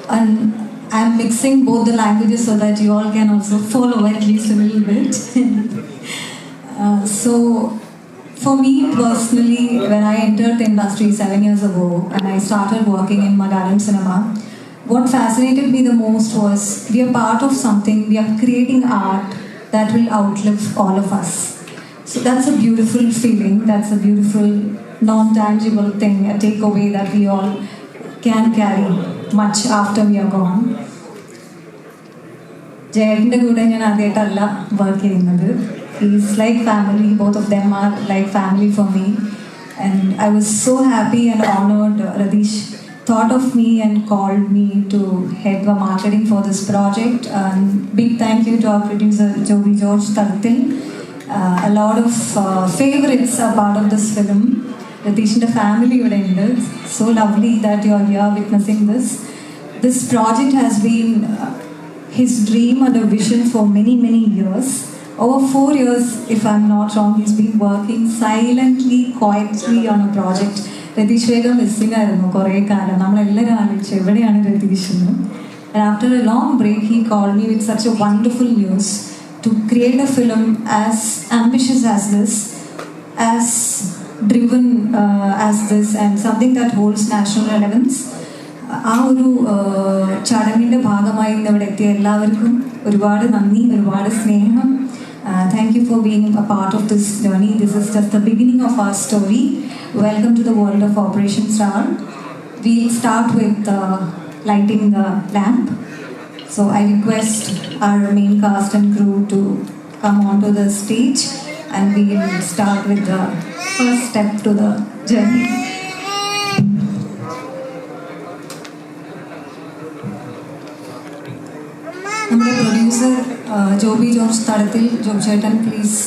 And I'm mixing both the languages so that you all can also follow at least a little bit. So, for me personally, when I entered the industry 7 years ago and I started working in Malayalam cinema, what fascinated me the most was we are part of something, we are creating art that will outlive all of us. So that's a beautiful feeling, that's a beautiful non-tangible thing, a takeaway that we all can carry much after we are gone. ജയേട്ടൻ്റെ കൂടെ ഞാൻ ആദ്യമായിട്ടല്ല work ചെയ്യുന്നത്. He's like family, both of them are like family for me. And I was so happy and honored Radish thought of me and called me to head the marketing for this project. And big thank you to our producer Joby George Tadathil. A lot of favorites are part of this film. Radish's family would end it. So lovely that you are here witnessing this. This project has been his dream and a vision for many, many years. Over 4 years, if I'm not wrong, he's been working silently, quietly on a project. Radish Vega missing ആയിരുന്നു കുറേ കാലം. നമ്മളെല്ലാവരും ആലോചിച്ചു എവിടെയാണ് രതീഷ് എന്ന്. And after a long break, he called me with such a wonderful news to create a film as ambitious as this, as driven as this, and something that holds national relevance. ആ ഒരു ചടങ്ങിൻ്റെ ഭാഗമായി ഇന്ന് ഇവിടെ എത്തിയ എല്ലാവർക്കും ഒരുപാട് നന്ദി, ഒരുപാട് സ്നേഹം. Thank you for being a part of this journey. This is just the beginning of our story. Welcome to the world of Operation Star. We'll start with lighting the lamp. So I request our main cast and crew to come onto the stage and we will start with the first step to the journey. നമ്മുടെ producer Joby George തടത്തിൽ, job ചേട്ടൻ please.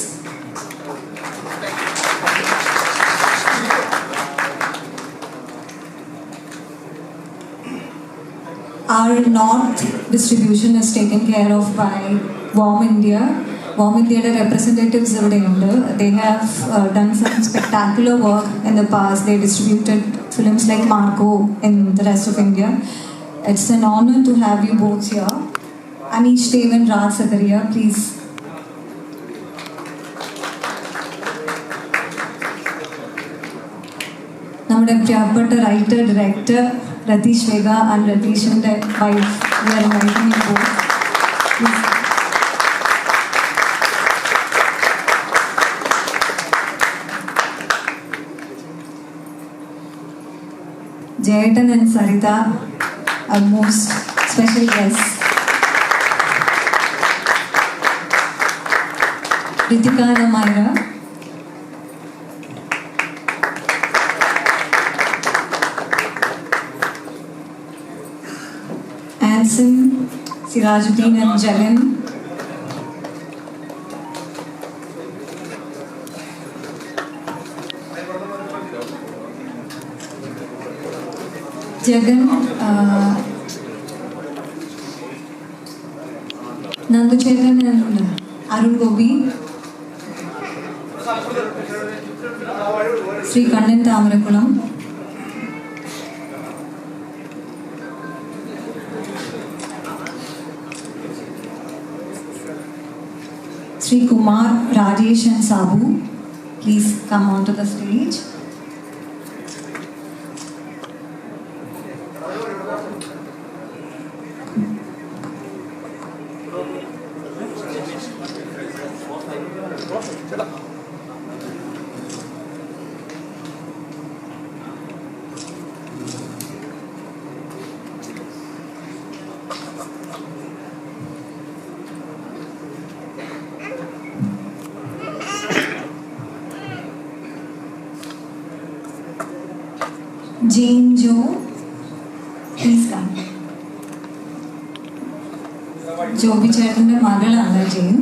Our north distribution is taken care of by Warm India. Warm India's representatives ഇവിടെയുണ്ട്. They have done some spectacular work in the past. They distributed films like Marco in the rest of India. It's an honor to have you both here. Anish Dev and Raj Sadaria, please. നമ്മുടെ പ്രിയപ്പെട്ട writer, director Ratheesh Vega and രതീഷിൻ്റെ wife, we are inviting you both. Jayetan and Sarita are most special guests. Ritika and Amira. Anson, Sirajuddin and Jagan. Jagan, Nandu Chetan and Arun Gobi. Sri Kannan Tamarakulam. Sri Kumar, Rajesh and Sabu, please come onto the stage. Jane Joe, please come. Joby ചേട്ടൻ്റെ മകളാണ് Jain.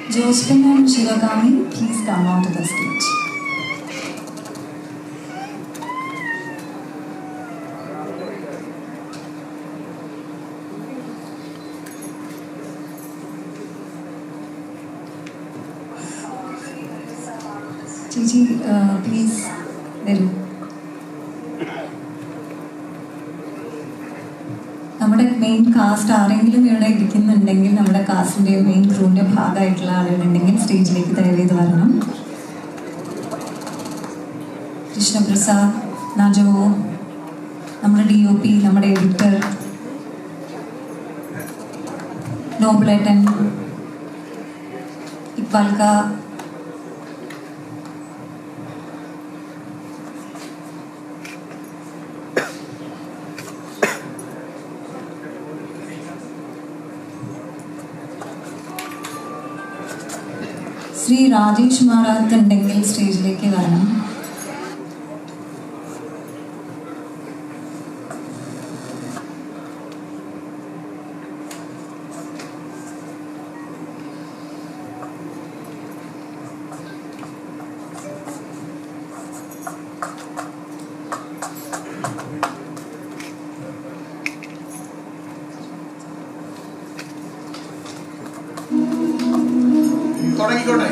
Josephine and Shivagami, please come onto the stage. Gigi, please, വരൂ. നമ്മുടെ main cast ആരെങ്കിലും ഇവിടെ ഇരിക്കുന്നുണ്ടെങ്കിൽ നമ്മുടെ കാസ്റ്റിൻ്റെ main ക്രൂവിൻ്റെ ഭാഗമായിട്ടുള്ള ആളുകളുണ്ടെങ്കിൽ സ്റ്റേജിലേക്ക് ദയവ് ചെയ്ത് വരണം. കൃഷ്ണപ്രസാദ്, നജോ, നമ്മുടെ DOP, നമ്മുടെ എഡിറ്റർ നോബിളേട്ടൻ, ഇക്ബാൽക്ക, ശ്രീ രാജേഷ് മാറാത്ത് ഉണ്ടെങ്കിൽ സ്റ്റേജിലേക്ക് വരണം. തുടങ്ങിക്കോട്ടെ.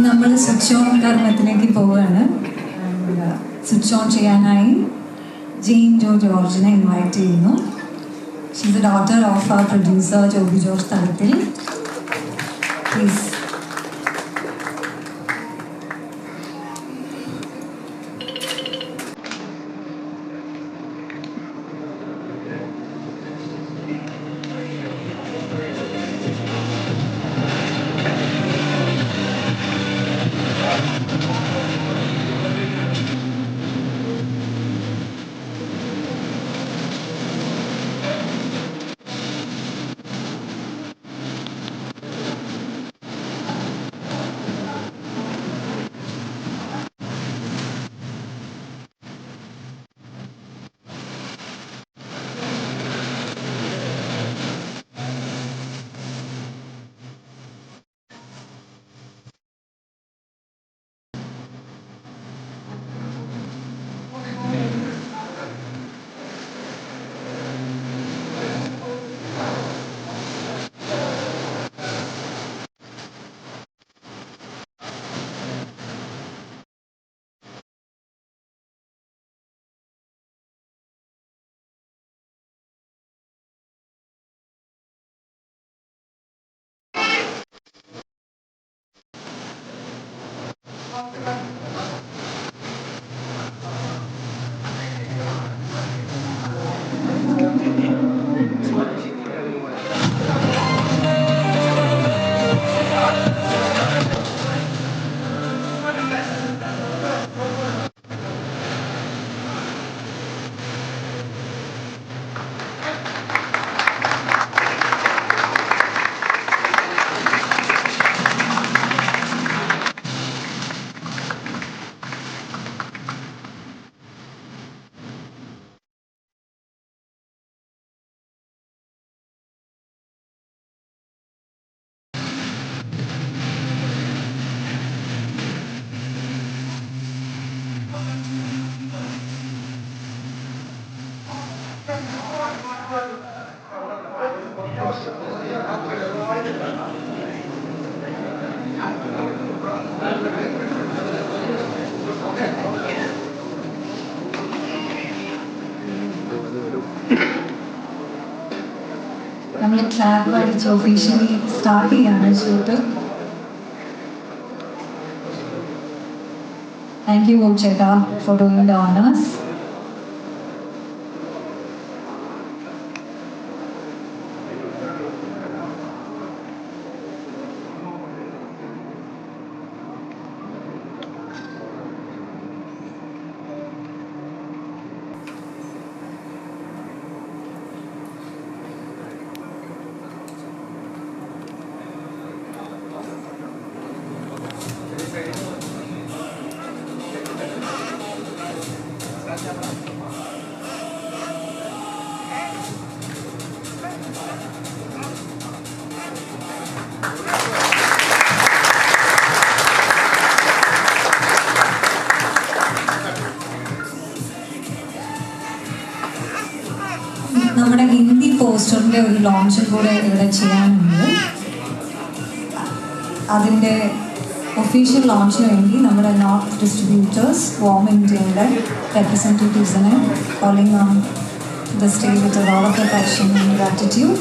നമ്മൾ സ്വിച്ച് ഓൺ കർമ്മത്തിലേക്ക് പോവുകയാണ്. സ്വിച്ച് ഓൺ ചെയ്യാനായി ജെയിൻ ജോർജിനെ ഇൻവൈറ്റ് ചെയ്യുന്നു. She is the daughter of our producer Joby George തലത്തിൽ. പ്ലീസ്. നമ്മൾ ട്രാക്ക് പഠിച്ച് ഒഫീഷ്യലി സ്റ്റാർട്ട് ചെയ്യാണ് ഷൂട്ട്. താങ്ക് യു ചേട്ടാ ഫോർ ഡൂയിങ് ദ ഓണേഴ്സ്. നമ്മുടെ ഹിന്ദി പോസ്റ്ററിൻ്റെ ഒരു ലോഞ്ചും കൂടെ ഇവിടെ ചെയ്യാനുണ്ട്. അതിൻ്റെ ഒഫീഷ്യൽ ലോഞ്ചിന് വേണ്ടി നമ്മുടെ നോർത്ത് ഡിസ്ട്രിബ്യൂട്ടേഴ്സ് വോം ഇന്ത്യയുടെ റെപ്രസെൻറ്റേറ്റീവ്സിനെ calling on the stage with a lot of affection and gratitude.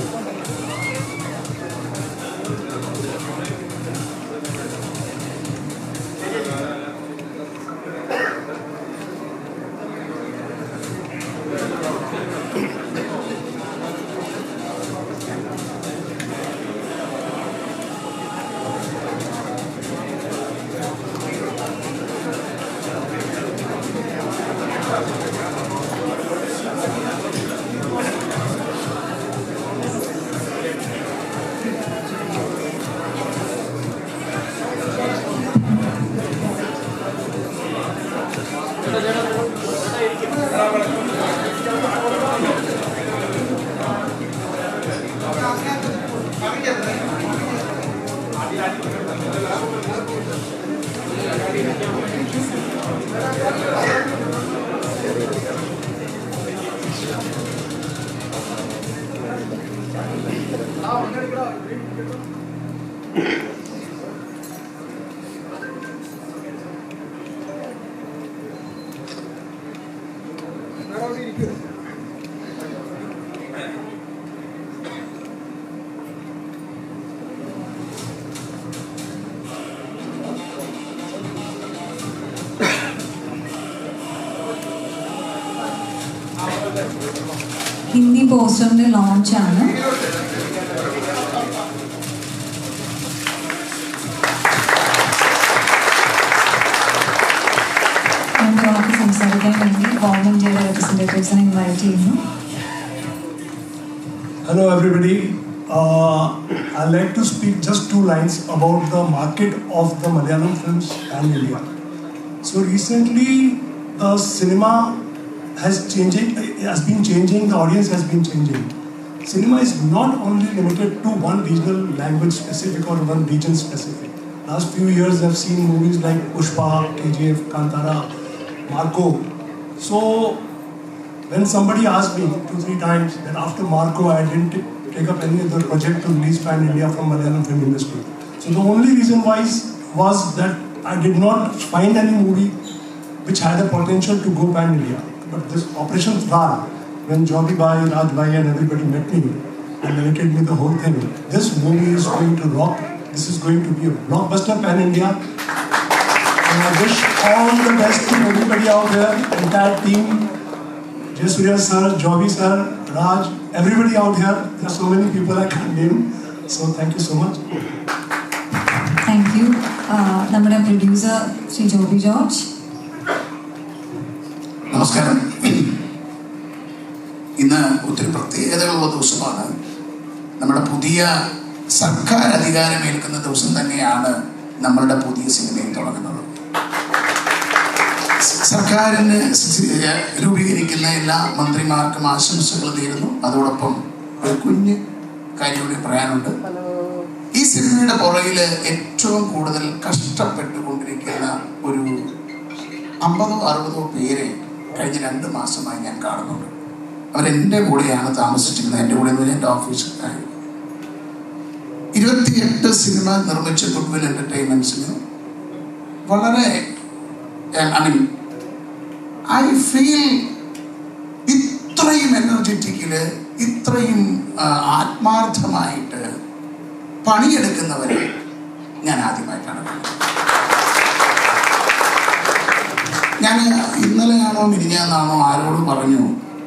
Hindi പോസ്റ്ററിൻ്റെ ലോഞ്ചാണ്. രണ്ട് വാക്ക് സംസാരിക്കാൻ വേണ്ടി വോം ഇന്ത്യയുടെ റെപ്രസെൻറ്റേറ്റീവ്സിനെ ഇൻവൈറ്റ് ചെയ്യുന്നു. Hello everybody. I'd like to speak just 2 lines about the market of the Malayalam films pan India. So recently the cinema has been changing, the audience has been changing. Cinema is not only limited to one regional language specific or one region specific. Last few years I've seen movies like Pushpa, KGF, Kantara, Marco. So when somebody asked me 2-3 times that after Marco I didn't take up any other project to release pan India from Malayalam film industry. So the only reason why was that I did not find any movie which had a potential to go pan India. But this Operation Rar, when Joby Bhai, Raj Bhai and everybody met me and narrated me the whole thing, this movie is going to rock. This is going to be a blockbuster pan India. And I wish all the best to everybody out there, entire team, Jay Surya sir, Joby sir, Raj, everybody out here. There are so many people I can't name. So thank you so much. Thank you. നമ്മുടെ producer Shri Joby George. നമസ്കാരം. ഇന്ന് ഒത്തിരി പ്രത്യേകതകളുള്ള ദിവസമാണ്. നമ്മുടെ പുതിയ സർക്കാർ അധികാരമേൽക്കുന്ന ദിവസം തന്നെയാണ് നമ്മളുടെ പുതിയ സിനിമയും തുടങ്ങുന്നത്. സർക്കാരിന് രൂപീകരിക്കുന്ന എല്ലാ മന്ത്രിമാർക്കും ആശംസകൾ നേരുന്നു. അതോടൊപ്പം ഒരു കുഞ്ഞ് കാര്യം കൂടി പറയാനുണ്ട്. ഈ സിനിമയുടെ പുറകിൽ ഏറ്റവും കൂടുതൽ കഷ്ടപ്പെട്ടുകൊണ്ടിരിക്കുന്ന ഒരു 50-60 പേരെ കഴിഞ്ഞ 2 മാസമായി ഞാൻ കാണുന്നുണ്ട്. അവരെൻ്റെ കൂടെയാണ് താമസിച്ചിരുന്നത്. എൻ്റെ കൂടെ എന്ന് പറഞ്ഞാൽ എൻ്റെ ഓഫീസിലായി 28 സിനിമ നിർമ്മിച്ച ഗുഡ്വിൽ എൻ്റർടൈൻമെൻറ്റ്സിന് വളരെ ഐ ഫീൽ ഇത്രയും എനർജറ്റിക്കില്, ഇത്രയും ആത്മാർത്ഥമായിട്ട് പണിയെടുക്കുന്നവരെ ഞാൻ ആദ്യമായിട്ടാണ് കാണുന്നത്. ഞാൻ ഇന്നലെയാണോ മിനിഞ്ഞാന്നാണോ ആരോടും പറഞ്ഞു,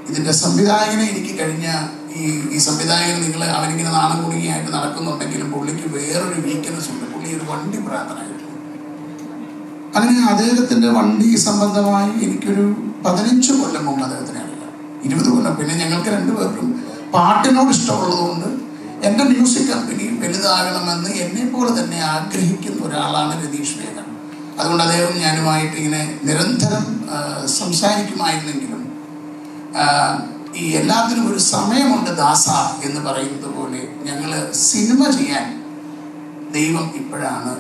ഇതിൻ്റെ സംവിധായകനെ എനിക്ക് കഴിഞ്ഞ ഈ സംവിധായകൻ അവനിങ്ങനെ നാണം കുടുങ്ങിയായിട്ട് നടക്കുന്നുണ്ടെങ്കിലും പുള്ളിക്ക് വേറൊരു വീക്ക്നെസ് ഉണ്ട്. പുള്ളി ഒരു വണ്ടി ഭ്രാന്തനായിരുന്നു. അങ്ങനെ അദ്ദേഹത്തിൻ്റെ വണ്ടി സംബന്ധമായി എനിക്കൊരു 15 കൊല്ലം മുമ്പ് അദ്ദേഹത്തിനെ അറിയാം, 20 കൊല്ലം. പിന്നെ ഞങ്ങൾക്ക് രണ്ടുപേർക്കും പാട്ടിനോട് ഇഷ്ടമുള്ളതുകൊണ്ട് എൻ്റെ മ്യൂസിക് കമ്പനി വലുതാകണമെന്ന് എന്നെപ്പോലെ തന്നെ ആഗ്രഹിക്കുന്ന ഒരാളാണ് രതീഷ് വേഗൻ. അതുകൊണ്ട് അദ്ദേഹം ഞാനുമായിട്ട് ഇങ്ങനെ നിരന്തരം സംസാരിക്കുമായിരുന്നെങ്കിലും ഈ എല്ലാത്തിനും ഒരു സമയമുണ്ട് ദാസ എന്ന് പറയുന്നത് പോലെ ഞങ്ങൾ സിനിമ ചെയ്യാൻ ദൈവം ഇപ്പോഴാണ്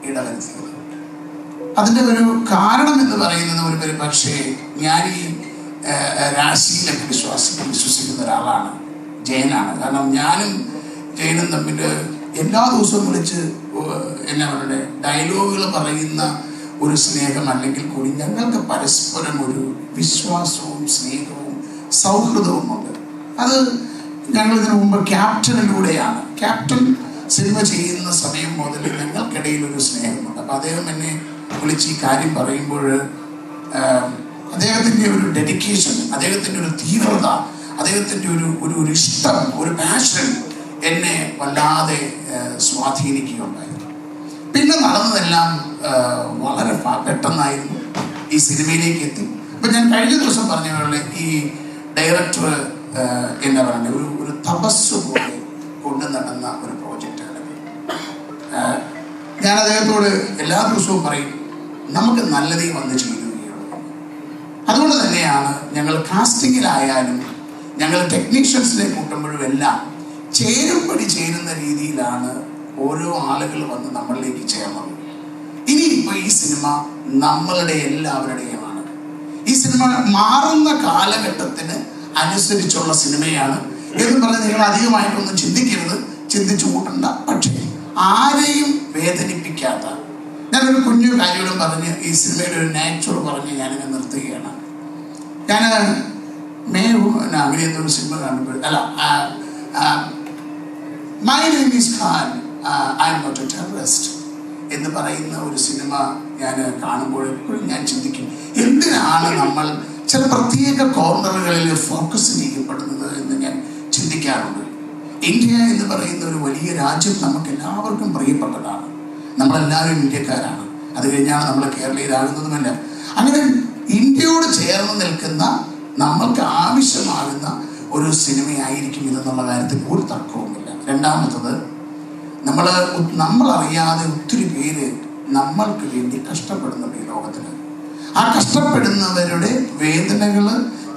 ഇടവരുത്തിയത്. അതിൻ്റെ ഒരു കാരണം എന്ന് പറയുന്നത് ഒരു പക്ഷേ ഞാൻ ഈ രാശിയിലൊക്കെ വിശ്വസിക്കുന്ന ഒരാളാണ്, ജയനാണ്. കാരണം ഞാനും ജയനും തമ്മിൽ എല്ലാ ദിവസവും വിളിച്ച് എന്നാ പറയുക ഡയലോഗുകൾ പറയുന്ന ഒരു സ്നേഹം അല്ലെങ്കിൽ കൂടി ഞങ്ങൾക്ക് പരസ്പരം ഒരു വിശ്വാസവും സ്നേഹവും സൗഹൃദവും ഉണ്ട്. അത് ഞങ്ങൾ ഇതിനു മുമ്പ് ക്യാപ്റ്റനിലൂടെയാണ്, ക്യാപ്റ്റൻ സിനിമ ചെയ്യുന്ന സമയം മുതൽ ഞങ്ങൾക്കിടയിൽ ഒരു സ്നേഹമുണ്ട്. അപ്പം അദ്ദേഹം എന്നെ വിളിച്ച് ഈ കാര്യം പറയുമ്പോൾ അദ്ദേഹത്തിൻ്റെ ഒരു ഡെഡിക്കേഷൻ, അദ്ദേഹത്തിൻ്റെ ഒരു തീവ്രത, അദ്ദേഹത്തിൻ്റെ ഒരു ഇഷ്ടം, ഒരു പാഷൻ എന്നെ വല്ലാതെ സ്വാധീനിക്കുകയുണ്ടായി. പിന്നെ നടന്നതെല്ലാം വളരെ പെട്ടെന്നായിരുന്നു. ഈ സിനിമയിലേക്ക് എത്തി. അപ്പം ഞാൻ കഴിഞ്ഞ ദിവസം പറഞ്ഞ പോലെ ഈ ഡയറക്ടർ എന്താ പറയുക ഒരു തപസ് പോലെ കൊണ്ടു നടന്ന ഒരു പ്രോജക്റ്റാണ്. ഞാൻ അദ്ദേഹത്തോട് എല്ലാ ദിവസവും പറയും, നമുക്ക് നല്ലതേ വന്ന് ചെയ്യുകയുള്ളൂ. അതുകൊണ്ട് തന്നെയാണ് ഞങ്ങൾ കാസ്റ്റിങ്ങിലായാലും ഞങ്ങൾ ടെക്നീഷ്യൻസിനെ കൂട്ടുമ്പോഴും എല്ലാം ചേരുംപടി ചേരുന്ന രീതിയിലാണ് ഓരോ ആളുകൾ വന്ന് നമ്മളിലേക്ക് ചേർന്നത്. ഇനിയിപ്പോൾ ഈ സിനിമ നമ്മളുടെ എല്ലാവരുടെയുമാണ്. ഈ സിനിമ മാറുന്ന കാലഘട്ടത്തിന് അനുസരിച്ചുള്ള സിനിമയാണ് എന്ന് പറഞ്ഞ് നിങ്ങൾ അധികമായിട്ടൊന്നും ചിന്തിക്കരുത്, ചിന്തിച്ചു കൂട്ടണ്ട. പക്ഷേ ആരെയും വേദനിപ്പിക്കാത്ത ഞാനൊരു കുഞ്ഞു കാര്യങ്ങളും പറഞ്ഞ് ഈ സിനിമയുടെ ഒരു നാച്ചുറൽ പറഞ്ഞ് ഞാനിങ്ങനെ നിർത്തുകയാണ്. ഞാൻ അങ്ങനെ എന്തൊരു സിനിമ കാണുമ്പോൾ my name is Khan, I am not a terrorist എന്ന് പറയുന്ന ഒരു സിനിമ ഞാൻ കാണുമ്പോൾ എപ്പോഴും ഞാൻ ചിന്തിക്കും, എന്തിനാണ് നമ്മൾ ചില പ്രത്യേക കോർണറുകളിൽ ഫോക്കസ് ചെയ്യപ്പെടുന്നത് എന്ന് ഞാൻ ചിന്തിക്കാറുണ്ട്. ഇന്ത്യ എന്ന് പറയുന്ന ഒരു വലിയ രാജ്യം നമുക്ക് എല്ലാവർക്കും പ്രിയപ്പെട്ടതാണ്. നമ്മളെല്ലാവരും ഇന്ത്യക്കാരാണ്. അത് കഴിഞ്ഞാണ് നമ്മൾ കേരളീയരാകുന്നതുമല്ല. അങ്ങനെ ഇന്ത്യയോട് ചേർന്ന് നിൽക്കുന്ന നമ്മൾക്ക് ആവശ്യമാകുന്ന ഒരു സിനിമയായിരിക്കും ഇതെന്നുള്ള കാര്യത്തിൽ ഒരു തർക്കവുമില്ല. രണ്ടാമത്തത്, നമ്മളറിയാതെ ഒത്തിരി പേര് നമ്മൾക്ക് വേണ്ടി കഷ്ടപ്പെടുന്നുണ്ട് ഈ ലോകത്തിന്. ആ കഷ്ടപ്പെടുന്നവരുടെ വേദനകൾ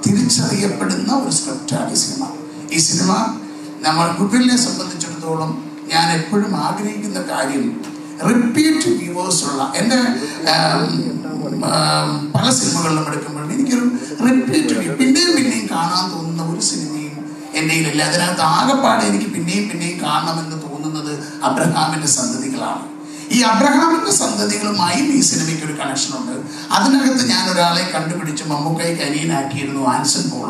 തിരിച്ചറിയപ്പെടുന്ന ഒരു സ്ക്രിപ്റ്റാണ് ഈ സിനിമ. ഈ സിനിമ നമ്മൾ ഗുഡ്വില്ലിനെ സംബന്ധിച്ചിടത്തോളം ഞാൻ എപ്പോഴും ആഗ്രഹിക്കുന്ന കാര്യം, റിപ്പീറ്റ് വ്യൂവേഴ്സ് ഉള്ള എൻ്റെ പല സിനിമകളിലും എടുക്കുമ്പോഴും എനിക്കൊരു റിപ്പീറ്റ് വ്യൂ, പിന്നെയും കാണാൻ തോന്നുന്ന ഒരു സിനിമയും എൻ്റെ കയ്യിലില്ല. അതിനകത്ത് ആകെപ്പാടെ എനിക്ക് പിന്നെയും കാണണമെന്ന് തോന്നുന്നത് അബ്രഹാമിൻ്റെ സന്തതികളാണ്. ഈ അബ്രഹാമിൻ്റെ സന്തതികളുമായും ഈ സിനിമയ്ക്ക് ഒരു കണക്ഷൻ ഉണ്ട്. അതിനകത്ത് ഞാൻ ഒരാളെ കണ്ടുപിടിച്ച് മമ്മൂക്കയ്ക്ക് അനിയനാക്കിയിരുന്നു, ആൻസൺ പോൾ.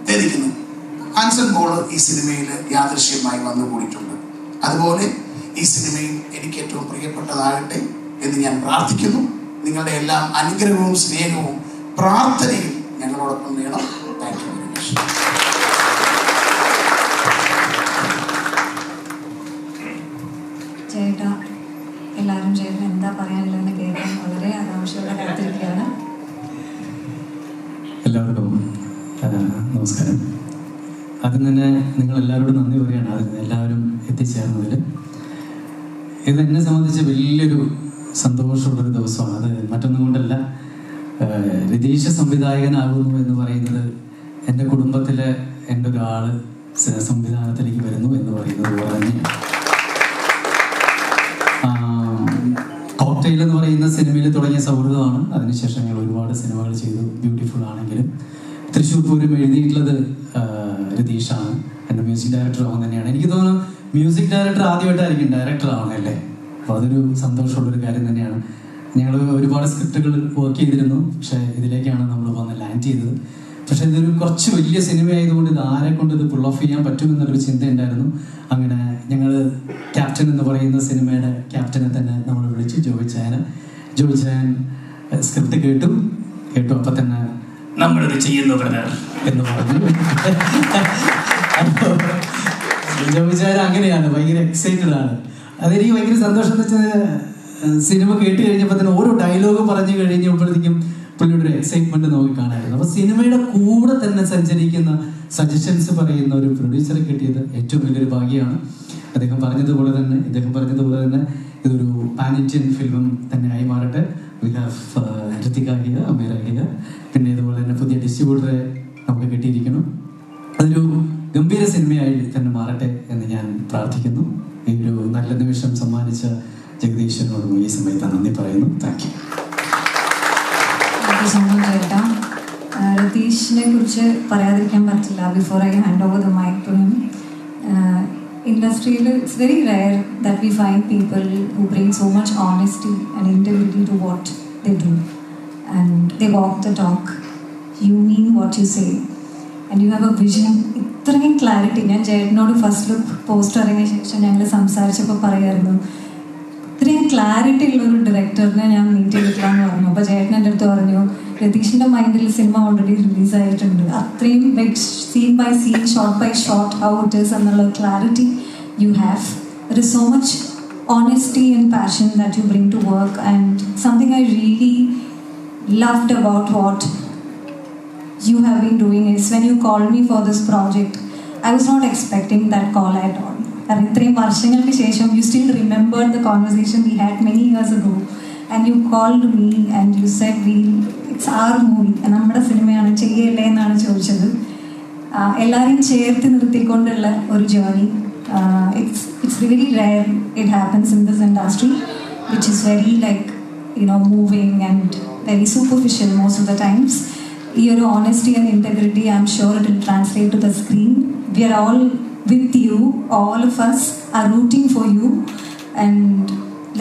ധരിക്കുന്നു ആൻസൺ പോൾ ഈ സിനിമയിൽ യാദൃശ്യമായി വന്നുകൂടിയിട്ടുണ്ട്. അതുപോലെ ഈ സിനിമയും എനിക്ക് ഏറ്റവും പ്രിയപ്പെട്ടതാകട്ടെ എന്ന് ഞാൻ പ്രാർത്ഥിക്കുന്നു. നിങ്ങളുടെ എല്ലാം അനുഗ്രഹവും സ്നേഹവും പ്രാർത്ഥനയും ഞങ്ങളോടൊപ്പം വേണം. Thank you very much. ചേട്ടാ, എല്ലാവരും ചേട്ടൻ എന്താ പറയാനുള്ളതെന്ന് കേൾക്കാൻ വളരെ ആകാംക്ഷയോടെ കാത്തിരിക്കുകയാണ്. എല്ലാവർക്കും നമസ്കാരം. ആദ്യം തന്നെ നിങ്ങളെല്ലാവരോടും നന്ദി പറയുകയാണ് അതിന് എല്ലാവരും എത്തിച്ചേർന്നതിൽ. ഇത് എന്നെ സംബന്ധിച്ച് വലിയൊരു സന്തോഷമുള്ളൊരു ദിവസമാണ്. അത് മറ്റൊന്നും കൊണ്ടല്ല, രതീഷ് സംവിധായകനാകുന്നു എന്ന് പറയുന്നത് എൻ്റെ കുടുംബത്തിലെ എൻ്റെ ഒരാൾ സംവിധാനത്തിലേക്ക് വരുന്നു എന്ന് പറയുന്നത് പോലെ തന്നെയാണ്. കോക്ടെയിൽ എന്ന് പറയുന്ന സിനിമയിൽ തുടങ്ങിയ സൗഹൃദമാണ്. അതിനുശേഷം ഞങ്ങൾ ഒരുപാട് സിനിമകൾ ചെയ്തു. ബ്യൂട്ടിഫുൾ ആണെങ്കിലും തൃശ്ശൂർ പൂരം എഴുതിയിട്ടുള്ളത് രതീഷാണ്. എൻ്റെ മ്യൂസിക് ഡയറക്ടർ അവൻ തന്നെയാണ്. എനിക്ക് തോന്നുന്നു മ്യൂസിക് ഡയറക്ടർ ആദ്യമായിട്ടായിരിക്കും ഡയറക്ടർ ആവണല്ലേ. അപ്പോൾ അതൊരു സന്തോഷമുള്ളൊരു കാര്യം തന്നെയാണ്. ഞങ്ങൾ ഒരുപാട് സ്ക്രിപ്റ്റുകൾ വർക്ക് ചെയ്തിരുന്നു, പക്ഷേ ഇതിലേക്കാണ് നമ്മൾ വന്ന് ലാൻഡ് ചെയ്തത്. പക്ഷേ ഇതൊരു കുറച്ച് വലിയ സിനിമയായതുകൊണ്ട് ഇത് ആരെ കൊണ്ട് ഇത് പുൾ ഓഫ് ചെയ്യാൻ പറ്റുമെന്നുള്ളൊരു ചിന്തയുണ്ടായിരുന്നു. അങ്ങനെ ഞങ്ങൾ ക്യാപ്റ്റൻ എന്ന് പറയുന്ന സിനിമയുടെ ക്യാപ്റ്റനെ തന്നെ നമ്മൾ വിളിച്ചു, ജോയിച്ചാൻ സ്ക്രിപ്റ്റ് കേട്ടു. അപ്പം തന്നെ നമ്മളിത് ചെയ്യുന്നു ബ്രദർ എന്ന് പറഞ്ഞു. ജോയിച്ചാൻ അങ്ങനെയാണ്, ഭയങ്കര എക്സൈറ്റഡ് ആണ്. അതെനിക്ക് ഭയങ്കര സന്തോഷം എന്ന് വെച്ചാൽ സിനിമ കേട്ട് കഴിഞ്ഞപ്പോൾ തന്നെ ഓരോ ഡയലോഗ് പറഞ്ഞു കഴിഞ്ഞപ്പോഴത്തേക്കും പുള്ളിയുടെ ഒരു എക്സൈറ്റ്മെന്റ് നോക്കി കാണാമായിരുന്നു. അപ്പോൾ സിനിമയുടെ കൂടെ തന്നെ സഞ്ചരിക്കുന്ന സജഷൻസ് പറയുന്ന ഒരു പ്രൊഡ്യൂസറെ കിട്ടിയത് ഏറ്റവും വലിയൊരു ഭാഗ്യമാണ്. ഇദ്ദേഹം പറഞ്ഞതുപോലെ തന്നെ ഇതൊരു പാൻ ഇന്ത്യൻ ഫിലിം തന്നെ ആയി മാറട്ടെ. വി ഹാവ് ഋതിക ഹിയ, അമീറ ഹിയ, പിന്നെ ഇതുപോലെ തന്നെ പുതിയ ഡിസ്ട്രിബ്യൂട്ടറെ നമുക്ക് കിട്ടിയിരിക്കണം. അതൊരു ഗംഭീര സിനിമയായി തന്നെ മാറട്ടെ എന്ന് ഞാൻ പ്രാർത്ഥിക്കുന്നു. ഈ ഒരു നല്ല നിമിഷം സമ്മാനിച്ച ജഗദീശ്വരനോടും ഈ സമയത്ത് നന്ദി പറയുന്നു. Thank you. ചേട്ടാ, രതീഷിനെ കുറിച്ച് പറയാതിരിക്കാൻ പറ്റില്ല. Before I hand over the mike to him, ഇൻഡസ്ട്രിയിൽ it's very rare that we find people who bring so much honesty and integrity to what they do and they walk the talk. You mean what you say and you have a vision. ഇത്രയും clarity ഞാൻ ചേട്ടനോട് first look poster ഇറങ്ങിയ ശേഷം ഞങ്ങൾ സംസാരിച്ചപ്പോൾ പറയായിരുന്നു, ഇത്രയും clarity ഉള്ളൊരു ഡയറക്ടറിനെ ഞാൻ മീറ്റ് ചെയ്തിട്ടില്ല എന്ന് പറഞ്ഞു. അപ്പോൾ ചേട്ടൻ എൻ്റെ അടുത്ത് പറഞ്ഞു, രതീഷിൻ്റെ മൈൻഡിൽ സിനിമ ഓൾറെഡി റിലീസായിട്ടുണ്ട്, അത്രയും like scene by scene, shot by shot how it is എന്നുള്ള clarity you have. There is so much honesty and passion that you bring to work, and something I really loved about what you have been doing is when you called me for this project, I was not expecting that call at all. കാരണം ഇത്രയും വർഷങ്ങൾക്ക് ശേഷം you still remembered the conversation we had many years ago and you called me and you said it's our movie, നമ്മുടെ സിനിമയാണ്, ചെയ്യല്ലേ എന്നാണ് ചോദിച്ചത്. എല്ലാവരെയും ചേർത്ത് നിർത്തിക്കൊണ്ടുള്ള ഒരു journey. It's really rare it happens in this industry, which is very moving and very superficial most of the times. Your honesty and integrity, I'm sure it will translate to the screen. We are all with you, all of us are rooting for you, and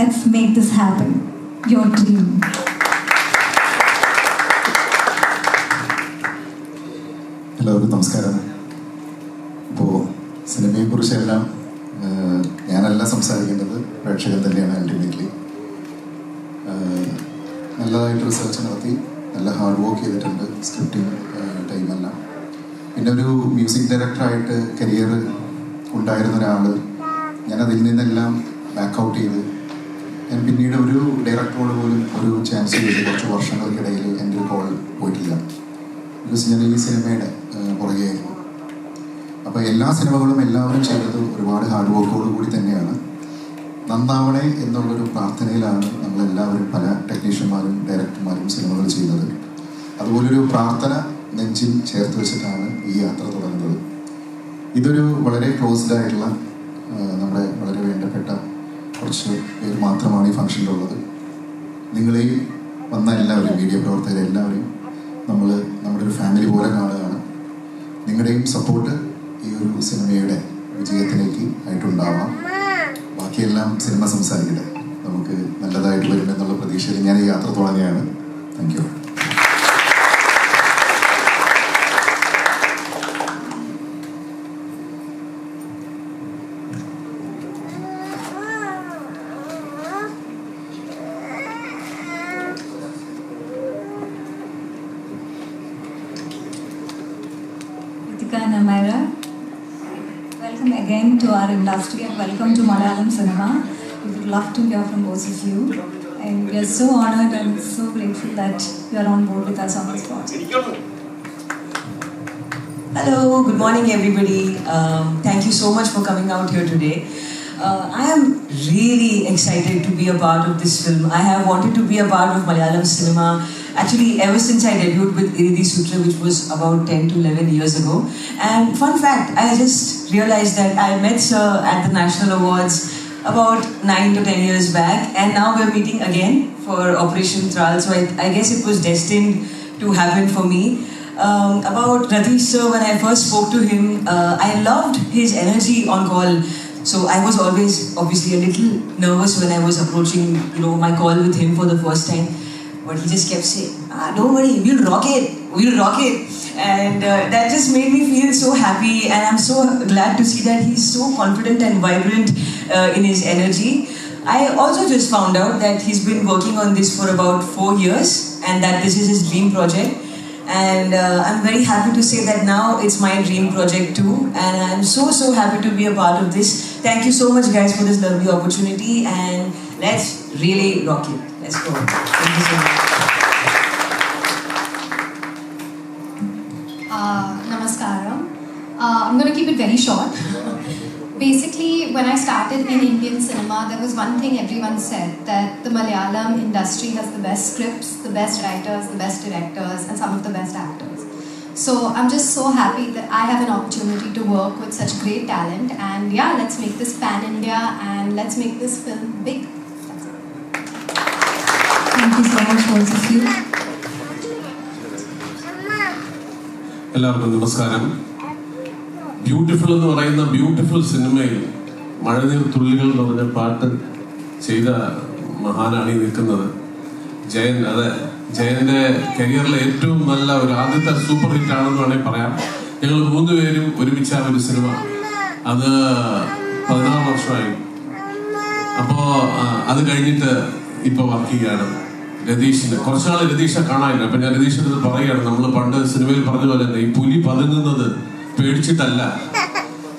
let's make this happen. Your dream. എല്ലാവർക്കും നമസ്കാരം. ഇപ്പോൾ സിനിമയെക്കുറിച്ചെല്ലാം ഞാനല്ല സംസാരിക്കേണ്ടത്, പ്രേക്ഷകൻ തന്നെയാണ് ultimately. നല്ലതായിട്ട് research നടത്തി നല്ല ഹാർഡ് വർക്ക് ചെയ്തിട്ടുണ്ട് സ്ക്രിപ്റ്റിംഗ് ടൈമെല്ലാം. പിന്നെ ഒരു മ്യൂസിക് ഡയറക്ടറായിട്ട് കരിയർ ഉണ്ടായിരുന്ന ഒരാൾ, ഞാനതിൽ നിന്നെല്ലാം ബാക്കൗട്ട് ചെയ്ത് ഞാൻ പിന്നീട് ഒരു ഡയറക്ടറോട് പോലും ഒരു ചാൻസ് ചെയ്ത് കുറച്ച് വർഷങ്ങൾക്കിടയിൽ എൻ്റെ ഒരു കോൾ പോയിട്ടില്ല. ബിക്കോസ് ഞാൻ ഈ സിനിമയുടെ പുറകെയായിരുന്നു. അപ്പോൾ എല്ലാ സിനിമകളും എല്ലാവരും ചെയ്തത് ഒരുപാട് ഹാർഡ് വർക്കോട് കൂടി തന്നെയാണ്. നന്നാവണേ എന്നുള്ളൊരു പ്രാർത്ഥനയിലാണ് നമ്മളെല്ലാവരും, പല ടെക്നീഷ്യന്മാരും ഡയറക്ടർമാരും സിനിമകൾ ചെയ്യുന്നത്. അതുപോലൊരു പ്രാർത്ഥന നെഞ്ചിൽ ചേർത്ത് വെച്ചിട്ടാണ് ഈ യാത്ര തുടങ്ങുന്നത്. ഇതൊരു വളരെ ക്ലോസ്ഡ് ആയിട്ടുള്ള നമ്മുടെ വളരെ വേണ്ടപ്പെട്ട കുറച്ച് പേര് മാത്രമാണ് ഈ ഫംഗ്ഷനിലുള്ളത്. നിങ്ങളെയും വന്ന എല്ലാവരും, മീഡിയ പ്രവർത്തകരെല്ലാവരെയും നമ്മുടെ ഒരു ഫാമിലി പോലെ കാണുകയാണ്. നിങ്ങളുടെയും സപ്പോർട്ട് ഈ ഒരു സിനിമയുടെ വിജയത്തിലേക്ക് ആയിട്ടുണ്ടാവാം. ബാക്കിയെല്ലാം സിനിമ സംസാരിക്കട്ടെ, നമുക്ക് നല്ലതായിട്ട് വരുമെന്നുള്ള പ്രതീക്ഷയിൽ ഞാൻ ഈ യാത്ര തുടങ്ങുകയാണ്. Thank you. Hrithika and Amira, welcome again to our industry and welcome to Malayalam cinema. We would love to hear from both of you, and we are so honored and so grateful that you are on board with us on this project. Hello, good morning everybody. Thank you so much for coming out here today. I am really excited to be a part of this film. I have wanted to be a part of Malayalam cinema actually ever since I debuted with Iridi Sutra, which was about 10 to 11 years ago. And fun fact, I just realized that I met Sir at the National Awards about 9 to 10 years back, and now we're meeting again for Operation Thrall. So I guess it was destined to happen for me. about Radish sir. When I first spoke to him, I loved his energy on call. So I was always obviously a little nervous when I was approaching, my call with him for the first time. But he just kept saying, don't worry, we'll rock it. And that just made me feel so happy, and I'm so glad to see that he's so confident and vibrant in his energy. I also just found out that he's been working on this for about 4 years, and that this is his dream project. And I'm very happy to say that now it's my dream project too, and I'm so happy to be a part of this. Thank you so much guys for this lovely opportunity, and let's really rock it. Let's go. Thank you so much. Namaskaram. I'm going to keep it very short. Basically, when I started in Indian cinema, there was one thing everyone said, that the Malayalam industry has the best scripts, the best writers, the best directors, and some of the best actors. So I'm just so happy that I have an opportunity to work with such great talent, and yeah, let's make this pan-India and let's make this film big. Thank you so much, both of you. എല്ലാവർക്കും നമസ്കാരം. Beautiful എന്ന് പറയുന്ന beautiful സിനിമയിൽ മഴനീർ തുള്ളികൾ എന്ന് പറഞ്ഞ പാട്ട് ചെയ്ത മഹാനാണ് ഈ നിൽക്കുന്നത് ജയൻ. അതെ, ജയന്റെ കരിയറിലെ ഏറ്റവും നല്ല ഒരു ആദ്യത്തെ സൂപ്പർ ഹിറ്റ് ആണെന്ന് വേണമെങ്കിൽ പറയാം. ഞങ്ങൾ 3 പേരും ഒരുമിച്ച ഒരു സിനിമ, അത് 16 വർഷമായി. അപ്പോൾ അത് കഴിഞ്ഞിട്ട് ഇപ്പോൾ വർക്ക് ചെയ്യുകയാണ്. രതീഷിന് കുറച്ചുനാൾ രതീഷെ കാണാനില്ല. അപ്പൊ ഞാൻ രതീഷിന് പറയുകയാണ്, നമ്മൾ പണ്ട് സിനിമയിൽ പറഞ്ഞ പോലെ തന്നെ ഈ പുലി പതുങ്ങുന്നത് പേടിച്ചിട്ടല്ല,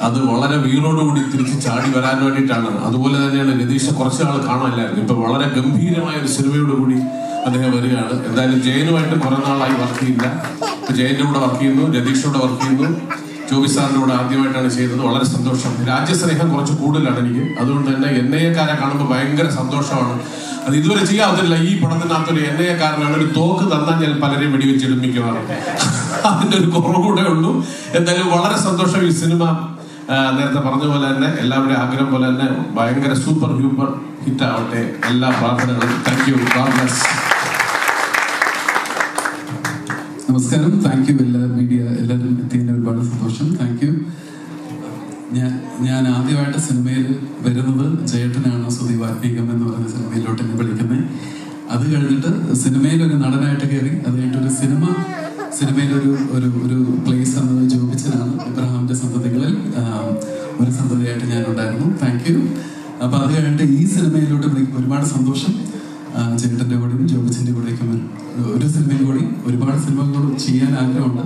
അത് വളരെ വീറോടുകൂടി തിരിച്ച് ചാടി വരാൻ വേണ്ടിയിട്ടാണ്. അതുപോലെ തന്നെയാണ് രതീഷ് കുറച്ചുനാൾ കാണാനില്ലായിരുന്നു. ഇപ്പൊ വളരെ ഗംഭീരമായ ഒരു സിനിമയോടുകൂടി അദ്ദേഹം വരികയാണ്. എന്തായാലും ജയനുമായിട്ട് കുറെ നാളായി വർക്ക് ചെയ്യില്ല. ഇപ്പൊ ജയന്റെ കൂടെ വർക്ക് ചെയ്യുന്നു, രതീഷിനോട് വർക്ക് ചെയ്യുന്നു, ജോബി സാറിന്റെ കൂടെ ആദ്യമായിട്ടാണ് ചെയ്തത്. വളരെ സന്തോഷം. രാജ്യസ്നേഹം കുറച്ച് കൂടുതലാണ് എനിക്ക്. അതുകൊണ്ട് തന്നെ എൻഐഎക്കാരെ കാണുമ്പോൾ ഭയങ്കര സന്തോഷമാണ്. അത് ഇതുവരെ ചെയ്യാത്തില്ല. ഈ പടത്തിനകത്തൊരു എൻഐഎക്കാരനാണ്. ഒരു തോക്ക് തന്നാൽ ഞാൻ പലരെയും വെടിവെച്ചിടുമിക്കുവാണ്. അതിന്റെ ഒരു കുറവുകൂടെ ഉള്ളൂ. എന്തായാലും വളരെ സന്തോഷം. ഈ സിനിമ നേരത്തെ പറഞ്ഞ പോലെ തന്നെ എല്ലാവരുടെയും ആഗ്രഹം പോലെ തന്നെ ഭയങ്കര സൂപ്പർ ഹ്യൂപ്പർ ഹിറ്റ് ആവട്ടെ. എല്ലാ പ്രാർത്ഥനകളും. Thank you. God bless. നമസ്കാരം. Thank you. എല്ലാവരും എത്തിയതിന് ഒരുപാട് സന്തോഷം. Thank you. ഞാൻ ആദ്യമായിട്ട് സിനിമയിൽ വരുന്നത് ജയേട്ടനാണ്. സുദീപാത്മീകം എന്ന് പറയുന്ന സിനിമയിലോട്ട് എന്നെ വിളിക്കുന്നത്. അത് കഴിഞ്ഞിട്ട് സിനിമയിൽ ഒരു നടനായിട്ട് കയറി. അത് കഴിഞ്ഞിട്ടൊരു സിനിമയിലൊരു ഒരു പ്ലേസ് എന്നത് ജോബിച്ചനാണ്. ഇബ്രാഹിമിന്റെ സന്തതികളിൽ ഒരു സന്തതിയായിട്ട് ഞാനുണ്ടായിരുന്നു. Thank you. അപ്പൊ അത് കഴിഞ്ഞിട്ട് ഈ സിനിമയിലോട്ട് ഒരുപാട് സന്തോഷം. ചേട്ടൻ്റെ കൂടെയും ജോബിച്ചിൻ്റെ കൂടെയൊക്കെ ഒരു സിനിമയിൽ കൂടി ഒരുപാട് സിനിമകൾ ചെയ്യാൻ ആഗ്രഹമുണ്ട്.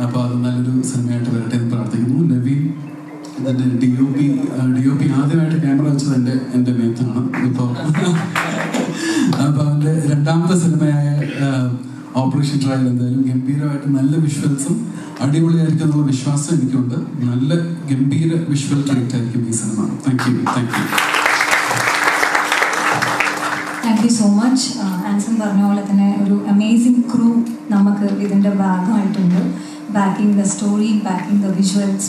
അപ്പോൾ അത് നല്ലൊരു സിനിമയായിട്ട് വരട്ടെ എന്ന് പ്രാർത്ഥിക്കുന്നു. നവീൻ ഇതിൻ്റെ DOP ആദ്യമായിട്ട് ക്യാമറ വെച്ചത് എൻ്റെ മേത്താണ്. ഇപ്പോൾ അപ്പോൾ അവൻ്റെ രണ്ടാമത്തെ സിനിമയായ ഓപ്പറേഷൻ ട്രയൽ എന്തായാലും ഗംഭീരമായിട്ട് നല്ല വിഷ്വൽസും അടിപൊളിയായിരിക്കും എന്നുള്ള വിശ്വാസം എനിക്കുണ്ട്. നല്ല ഗംഭീര വിഷ്വൽ ട്രീറ്റ് ആയിരിക്കും ഈ സിനിമ. Thank you. Thank you so much. Anson പറഞ്ഞ പോലെ തന്നെ ഒരു അമേസിംഗ് ക്രൂ നമുക്ക് ഇതിൻ്റെ ഭാഗമായിട്ടുണ്ട്. Backing the story, backing the visuals.